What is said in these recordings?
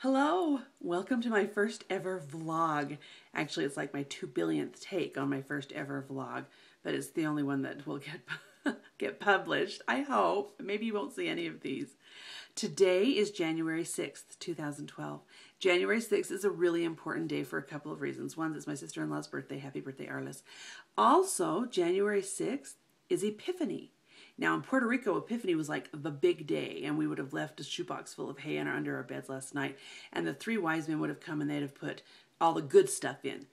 Hello, welcome to my first ever vlog. Actually, it's like my 2 billionth take on my first ever vlog, but it's the only one that will get published, I hope. Maybe you won't see any of these. Today is January 6th, 2012. January 6th is a really important day for a couple of reasons. One, it's my sister-in-law's birthday. Happy birthday, Arliss. Also, January 6th is Epiphany. Now, in Puerto Rico, Epiphany was like the big day, and we would have left a shoebox full of hay under our beds last night, and the 3 wise men would have come and they'd have put all the good stuff in.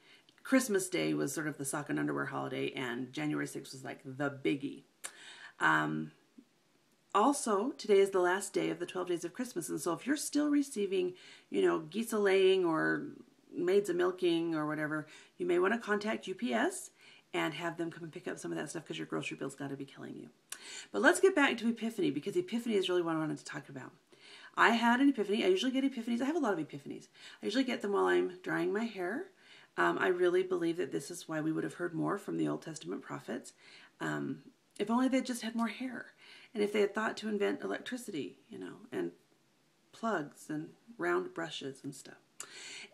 Christmas Day was sort of the sock and underwear holiday, and January 6th was like the biggie. Also, today is the last day of the 12 days of Christmas, and so if you're still receiving, geese a-laying or maids a-milking or whatever, you may want to contact UPS and have them come and pick up some of that stuff because your grocery bill's got to be killing you. But let's get back to Epiphany, because Epiphany is really what I wanted to talk about. I had an Epiphany. I usually get Epiphanies. I have a lot of Epiphanies. I usually get them while I'm drying my hair. I really believe that this is why we would have heard more from the Old Testament prophets. If only they just had more hair. And if they had thought to invent electricity, and plugs and round brushes and stuff.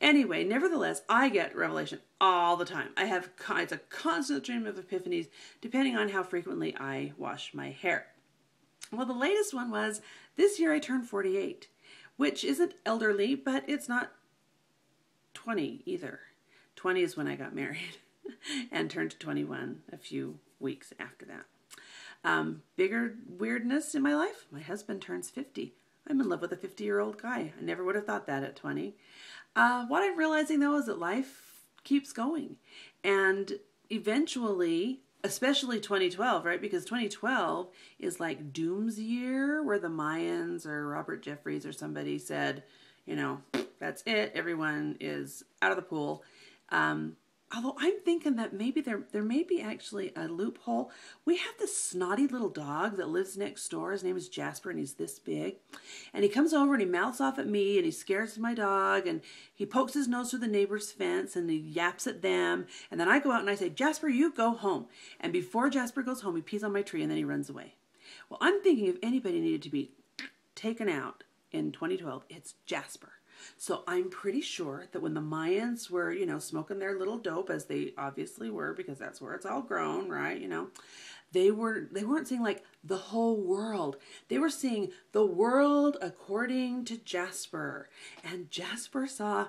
Anyway, nevertheless, I get revelation all the time. It's a constant stream of epiphanies, depending on how frequently I wash my hair. Well, the latest one was, this year I turned 48, which isn't elderly, but it's not 20 either. 20 is when I got married and turned 21 a few weeks after that. Bigger weirdness in my life, my husband turns 50. I'm in love with a 50-year-old guy. I never would have thought that at 20. What I'm realizing, though, is that life keeps going. And eventually, especially 2012, right? Because 2012 is like Doom's year, where the Mayans or Robert Jeffries or somebody said, that's it. Everyone is out of the pool. Although I'm thinking that maybe there may be actually a loophole. We have this snotty little dog that lives next door. His name is Jasper, and he's this big. And he comes over and he mouths off at me, and he scares my dog, and he pokes his nose through the neighbor's fence, and he yaps at them. And then I go out and I say, Jasper, you go home. And before Jasper goes home, he pees on my tree, and then he runs away. Well, I'm thinking if anybody needed to be taken out in 2012, it's Jasper. So I'm pretty sure that when the Mayans were, smoking their little dope, as they obviously were, because that's where it's all grown, right? They weren't seeing like the whole world. They were seeing the world according to Jasper. And Jasper saw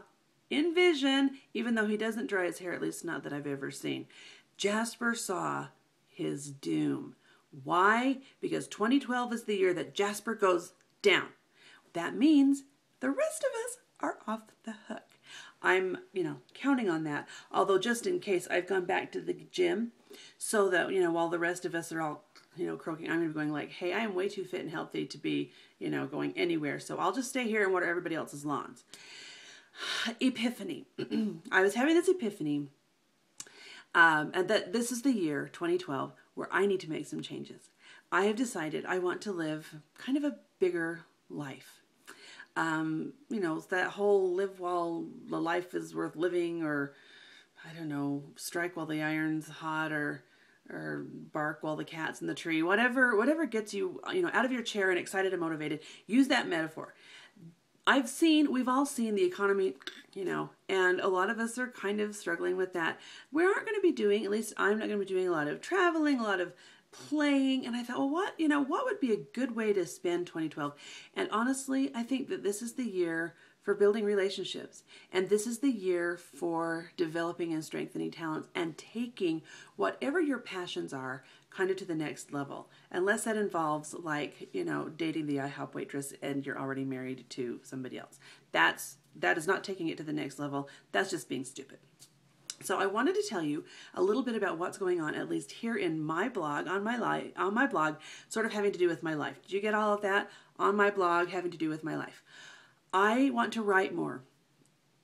in vision, even though he doesn't dry his hair, at least not that I've ever seen, Jasper saw his doom. Why? Because 2012 is the year that Jasper goes down. That means the rest of us are off the hook. I'm, counting on that. Although just in case, I've gone back to the gym so that, while the rest of us are all, croaking, I'm going to be going like, hey, I am way too fit and healthy to be, going anywhere. So I'll just stay here and water everybody else's lawns. Epiphany. I was having this epiphany, and that this is the year, 2012, where I need to make some changes. I have decided I want to live kind of a bigger life. That whole live while the life is worth living, or I don't know, strike while the iron's hot, or bark while the cat's in the tree, whatever gets you, out of your chair and excited and motivated. Use that metaphor. We've all seen the economy, and a lot of us are kind of struggling with that. We aren't going to be doing, at least I'm not going to be doing a lot of traveling, a lot of playing, and I thought, well, what would be a good way to spend 2012? And honestly, I think that this is the year for building relationships, and this is the year for developing and strengthening talents and taking whatever your passions are kind of to the next level, unless that involves like, dating the IHOP waitress and you're already married to somebody else. That is not taking it to the next level. That's just being stupid. So I wanted to tell you a little bit about what's going on, at least here in my blog, on my blog, sort of having to do with my life. Did you get all of that? On my blog, having to do with my life. I want to write more.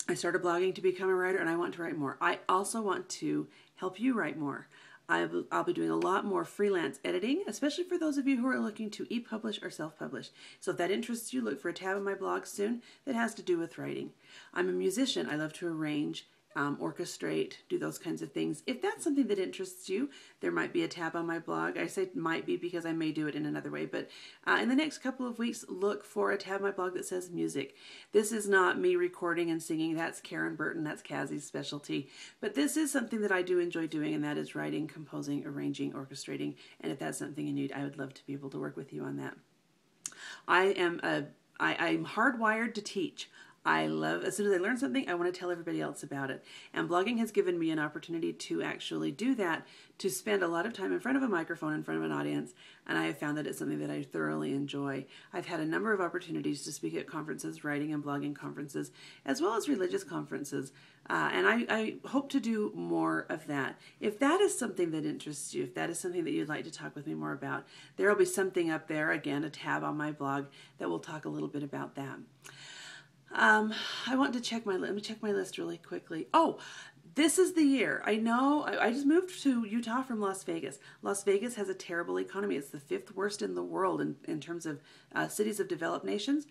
I started blogging to become a writer, and I want to write more. I also want to help you write more. I'll be doing a lot more freelance editing, especially for those of you who are looking to e-publish or self-publish. So if that interests you, look for a tab in my blog soon that has to do with writing. I'm a musician. I love to arrange orchestrate, do those kinds of things. If that's something that interests you, there might be a tab on my blog. I say might be because I may do it in another way, but in the next couple of weeks, look for a tab on my blog that says music. This is not me recording and singing. That's Karen Burton. That's Cassie's specialty. But this is something that I do enjoy doing, and that is writing, composing, arranging, orchestrating. And if that's something you need, I would love to be able to work with you on that. I'm hardwired to teach. I love, as soon as I learn something, I want to tell everybody else about it. And blogging has given me an opportunity to actually do that, to spend a lot of time in front of a microphone, in front of an audience, and I have found that it's something that I thoroughly enjoy. I've had a number of opportunities to speak at conferences, writing and blogging conferences, as well as religious conferences, and I hope to do more of that. If that is something that interests you, if that is something that you'd like to talk with me more about, there will be something up there, again, a tab on my blog that will talk a little bit about that. I want to check let me check my list really quickly. Oh, this is the year. I know, I just moved to Utah from Las Vegas. Las Vegas has a terrible economy. It's the 5th worst in the world in terms of cities of developed nations.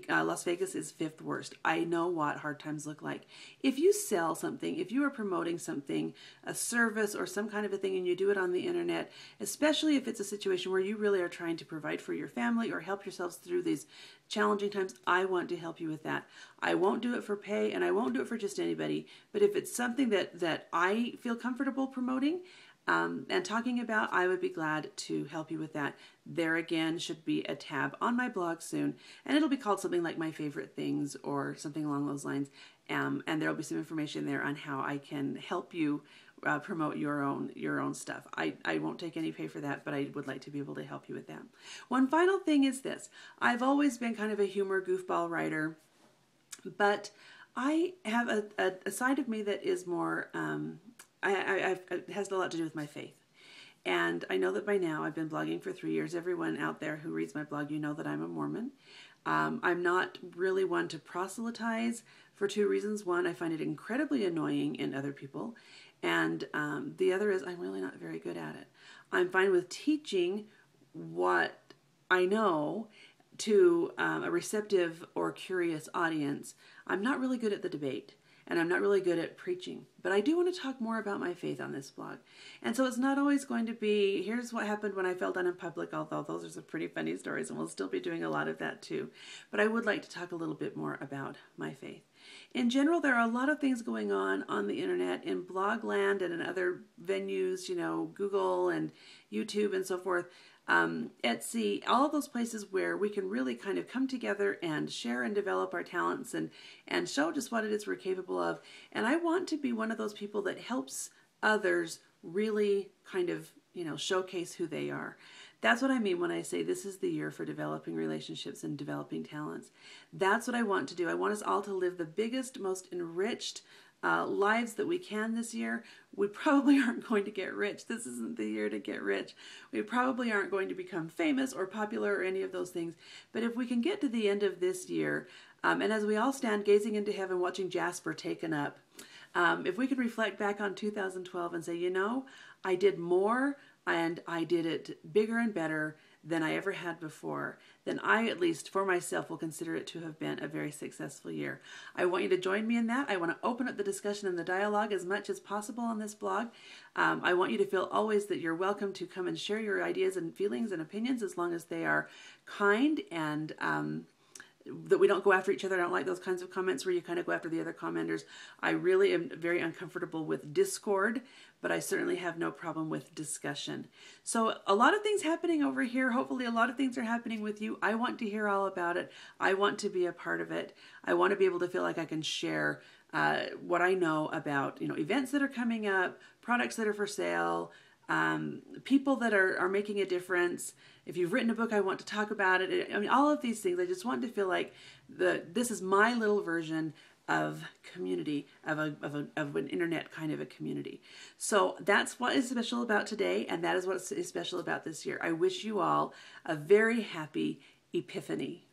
Las Vegas is 5th worst. I know what hard times look like. If you sell something, if you are promoting something, a service or some kind of a thing, and you do it on the internet, especially if it's a situation where you really are trying to provide for your family or help yourselves through these challenging times, I want to help you with that. I won't do it for pay, and I won't do it for just anybody, but if it's something that I feel comfortable promoting, and talking about, I would be glad to help you with that. There again should be a tab on my blog soon, and it'll be called something like My Favorite Things or something along those lines, and there'll be some information there on how I can help you promote your own stuff. I won't take any pay for that, but I would like to be able to help you with that. One final thing is this. I've always been kind of a humor goofball writer, but I have a side of me that is more it has a lot to do with my faith. And I know that by now, I've been blogging for 3 years. Everyone out there who reads my blog, you know that I'm a Mormon. I'm not really one to proselytize for 2 reasons. One, I find it incredibly annoying in other people. And the other is I'm really not very good at it. I'm fine with teaching what I know to a receptive or curious audience. I'm not really good at the debate. And I'm not really good at preaching, but I do want to talk more about my faith on this blog. And so it's not always going to be, here's what happened when I fell down in public, although those are some pretty funny stories, and we'll still be doing a lot of that too. But I would like to talk a little bit more about my faith. In general, there are a lot of things going on the internet, in blog land and in other venues, you know, Google and YouTube and so forth. Etsy, all of those places where we can really kind of come together and share and develop our talents and show just what it is we're capable of. And I want to be one of those people that helps others really kind of, you know, showcase who they are. That's what I mean when I say this is the year for developing relationships and developing talents. That's what I want to do. I want us all to live the biggest, most enriched lives that we can this year. We probably aren't going to get rich. This isn't the year to get rich. We probably aren't going to become famous or popular or any of those things. But if we can get to the end of this year, and as we all stand gazing into heaven watching Jasper taken up, if we could reflect back on 2012 and say, you know, I did more and I did it bigger and better than I ever had before, then I, at least for myself, will consider it to have been a very successful year. I want you to join me in that. I want to open up the discussion and the dialogue as much as possible on this blog. I want you to feel always that you're welcome to come and share your ideas and feelings and opinions, as long as they are kind and that we don't go after each other. I don't like those kinds of comments where you kind of go after the other commenters. I really am very uncomfortable with discord, but I certainly have no problem with discussion. So a lot of things happening over here. Hopefully a lot of things are happening with you. I want to hear all about it. I want to be a part of it. I want to be able to feel like I can share what I know about, you know, events that are coming up, products that are for sale, people that are making a difference. If you've written a book, I want to talk about it. I mean, all of these things, I just want to feel like this is my little version of community, of an internet kind of a community. So that's what is special about today, and that is what is special about this year. I wish you all a very happy Epiphany.